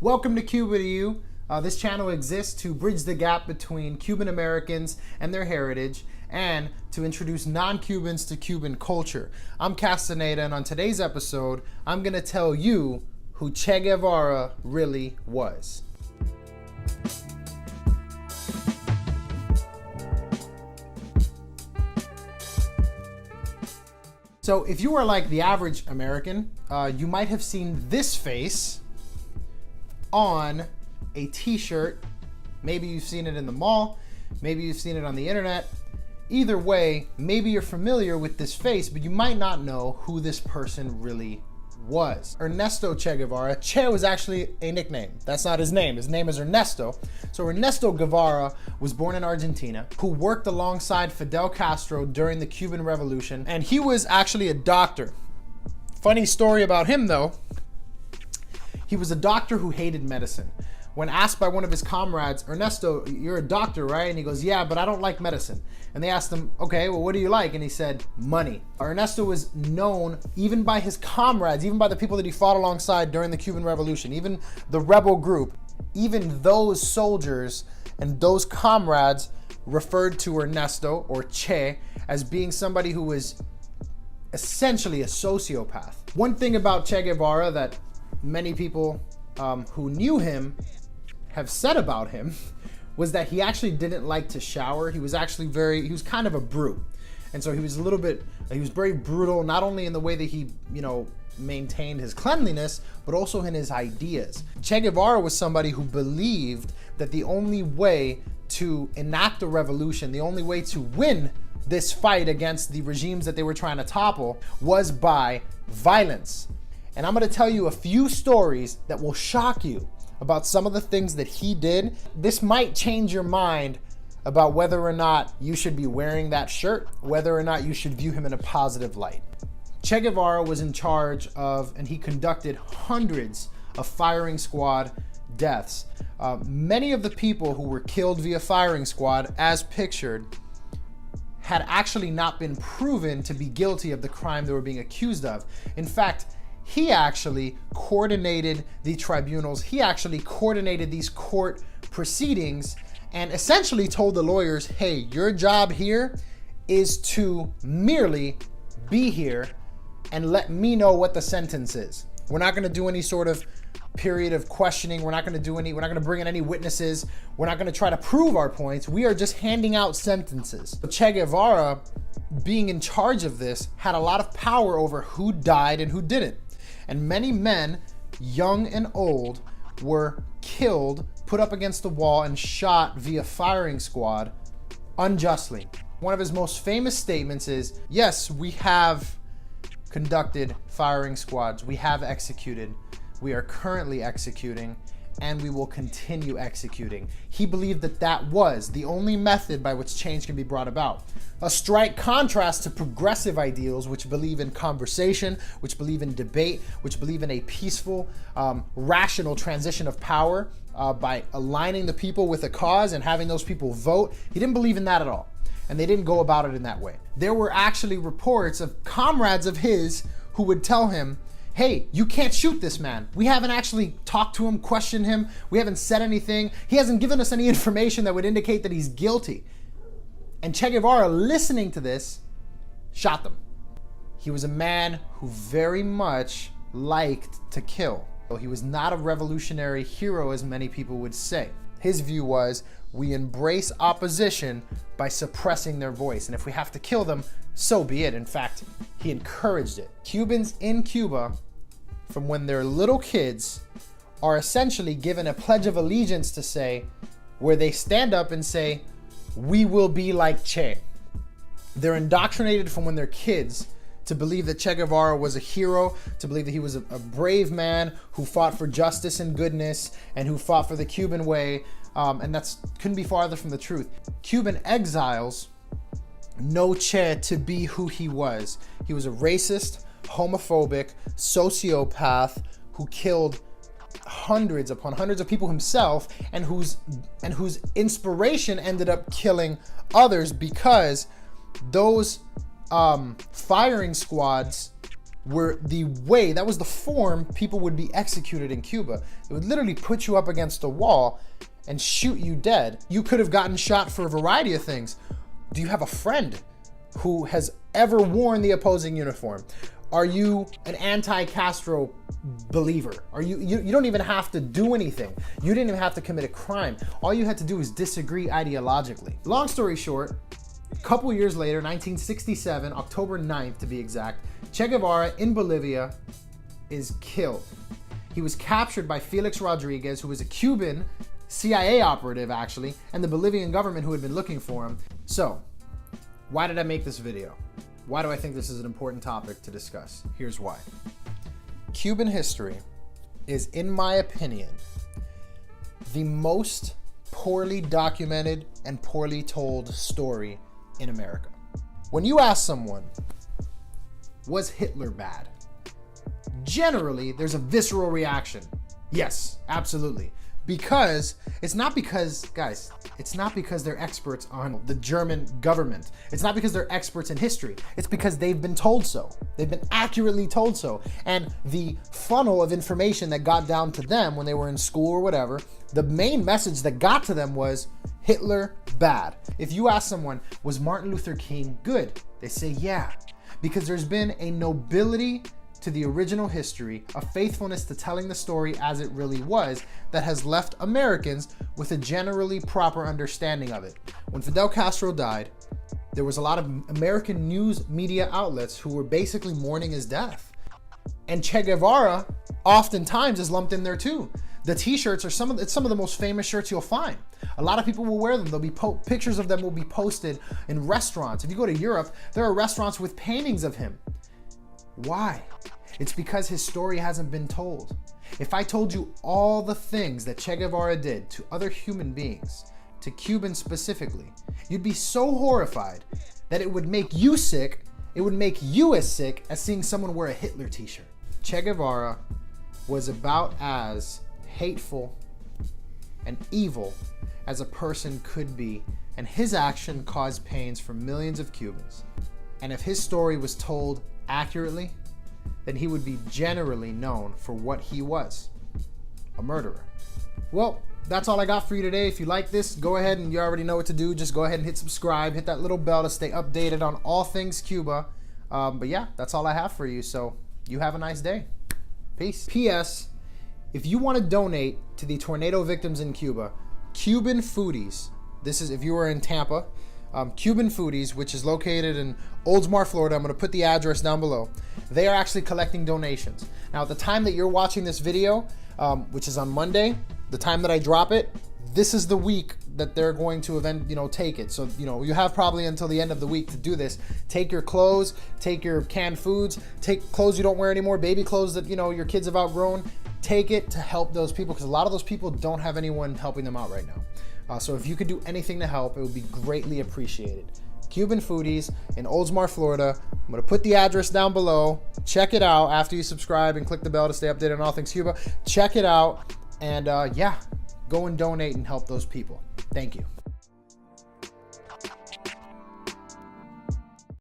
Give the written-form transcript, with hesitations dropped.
Welcome to Cuba to you. This channel exists to bridge the gap between Cuban Americans and their heritage and to introduce non-Cubans to Cuban culture. I'm Castaneda, and on today's episode, I'm gonna tell you who Che Guevara really was. So if you are like the average American, you might have seen this face on a t-shirt. Maybe you've seen it in the mall, maybe you've seen it on the internet. Either way, maybe you're familiar with this face, but you might not know who this person really was. Ernesto Che Guevara. Che was actually a nickname. That's not his name. His name is Ernesto. So Ernesto Guevara was born in Argentina, who worked alongside Fidel Castro during the Cuban Revolution, and he was actually a doctor. Funny story about him though, he was a doctor who hated medicine. When asked by one of his comrades, Ernesto, you're a doctor, right? And he goes, yeah, but I don't like medicine. And they asked him, okay, well, what do you like? And he said, money. Ernesto was known even by his comrades, even by the people that he fought alongside during the Cuban Revolution, even the rebel group, even those soldiers and those comrades referred to Ernesto, or Che, as being somebody who was essentially a sociopath. One thing about Che Guevara that many people who knew him have said about him was that he actually didn't like to shower. He was kind of a brute. And so he was very brutal, not only in the way that he, maintained his cleanliness, but also in his ideas. Che Guevara was somebody who believed that the only way to enact a revolution, the only way to win this fight against the regimes that they were trying to topple was by violence. And I'm gonna tell you a few stories that will shock you about some of the things that he did. This might change your mind about whether or not you should be wearing that shirt, whether or not you should view him in a positive light. Che Guevara was in charge of, and he conducted hundreds of firing squad deaths. Many of the people who were killed via firing squad, as pictured, had actually not been proven to be guilty of the crime they were being accused of. In fact, he actually coordinated the tribunals. He actually coordinated these court proceedings and essentially told the lawyers, hey, your job here is to merely be here and let me know what the sentence is. We're not gonna do any sort of period of questioning. We're not gonna bring in any witnesses. We're not gonna try to prove our points. We are just handing out sentences. Che Guevara, being in charge of this, had a lot of power over who died and who didn't. And many men, young and old, were killed, put up against the wall, and shot via firing squad unjustly. One of his most famous statements is, yes, we have conducted firing squads. We have executed. We are currently executing, and we will continue executing. He believed that that was the only method by which change can be brought about. A strike contrast to progressive ideals, which believe in conversation, which believe in debate, which believe in a peaceful, rational transition of power by aligning the people with a cause and having those people vote. He didn't believe in that at all, and they didn't go about it in that way. There were actually reports of comrades of his who would tell him, hey, you can't shoot this man. We haven't actually talked to him, questioned him. We haven't said anything. He hasn't given us any information that would indicate that he's guilty. And Che Guevara, listening to this, shot them. He was a man who very much liked to kill. He was not a revolutionary hero, as many people would say. His view was, we embrace opposition by suppressing their voice. And if we have to kill them, so be it. In fact, he encouraged it. Cubans in Cuba, from when they're little kids, are essentially given a pledge of allegiance to say, where they stand up and say, we will be like Che. They're indoctrinated from when they're kids to believe that Che Guevara was a hero, to believe that he was a brave man who fought for justice and goodness and who fought for the Cuban way. And that couldn't be farther from the truth. Cuban exiles know Che to be who he was. He was a racist, homophobic, sociopath who killed hundreds upon hundreds of people himself, and whose inspiration ended up killing others because those firing squads that was the form people would be executed in Cuba. It would literally put you up against a wall and shoot you dead. You could have gotten shot for a variety of things. Do you have a friend who has ever worn the opposing uniform? Are you an anti-Castro believer? You don't even have to do anything. You didn't even have to commit a crime. All you had to do is disagree ideologically. Long story short, a couple years later, 1967, October 9th to be exact, Che Guevara in Bolivia is killed. He was captured by Felix Rodriguez, who was a Cuban CIA operative actually, and the Bolivian government who had been looking for him. So, why did I make this video? Why do I think this is an important topic to discuss? Here's why. Cuban history is, in my opinion, the most poorly documented and poorly told story in America. When you ask someone, was Hitler bad? Generally, there's a visceral reaction. Yes, absolutely. Because it's not because they're experts on the German government. It's not because they're experts in history. It's because they've been told so. They've been accurately told so. And the funnel of information that got down to them when they were in school or whatever, the main message that got to them was Hitler bad. If you ask someone, was Martin Luther King good? They say yeah. Because there's been a nobility to the original history, a faithfulness to telling the story as it really was, that has left Americans with a generally proper understanding of it. When Fidel Castro died, there was a lot of American news media outlets who were basically mourning his death. And Che Guevara oftentimes is lumped in there too. The t-shirts are some of the most famous shirts you'll find. A lot of people will wear them. There'll be pictures of them will be posted in restaurants. If you go to Europe, there are restaurants with paintings of him. Why? It's because his story hasn't been told. If I told you all the things that Che Guevara did to other human beings, to Cubans specifically, you'd be so horrified that it would make you sick. It would make you as sick as seeing someone wear a Hitler t-shirt. Che Guevara was about as hateful and evil as a person could be, and his action caused pains for millions of Cubans. And if his story was told accurately, then he would be generally known for what he was, a murderer. Well, that's all I got for you today. If you like this, go ahead and you already know what to do. Just go ahead and hit subscribe, hit that little bell to stay updated on all things Cuba. But yeah, that's all I have for you. So you have a nice day. Peace. P.S. If you want to donate to the tornado victims in Cuba, Cuban Foodies, this is if you were in Tampa, Cuban Foodies, which is located in Hillsborough, Florida. I'm going to put the address down below. They are actually collecting donations. Now, at the time that you're watching this video, which is on Monday, the time that I drop it, this is the week that they're going to take it. So, you have probably until the end of the week to do this. Take your clothes, take your canned foods, take clothes you don't wear anymore, baby clothes that, your kids have outgrown. Take it to help those people, because a lot of those people don't have anyone helping them out right now. So if you could do anything to help, it would be greatly appreciated. Cuban Foodies in Hillsborough, Florida. I'm going to put the address down below. Check it out after you subscribe and click the bell to stay updated on all things Cuba. Check it out and yeah, go and donate and help those people. Thank you.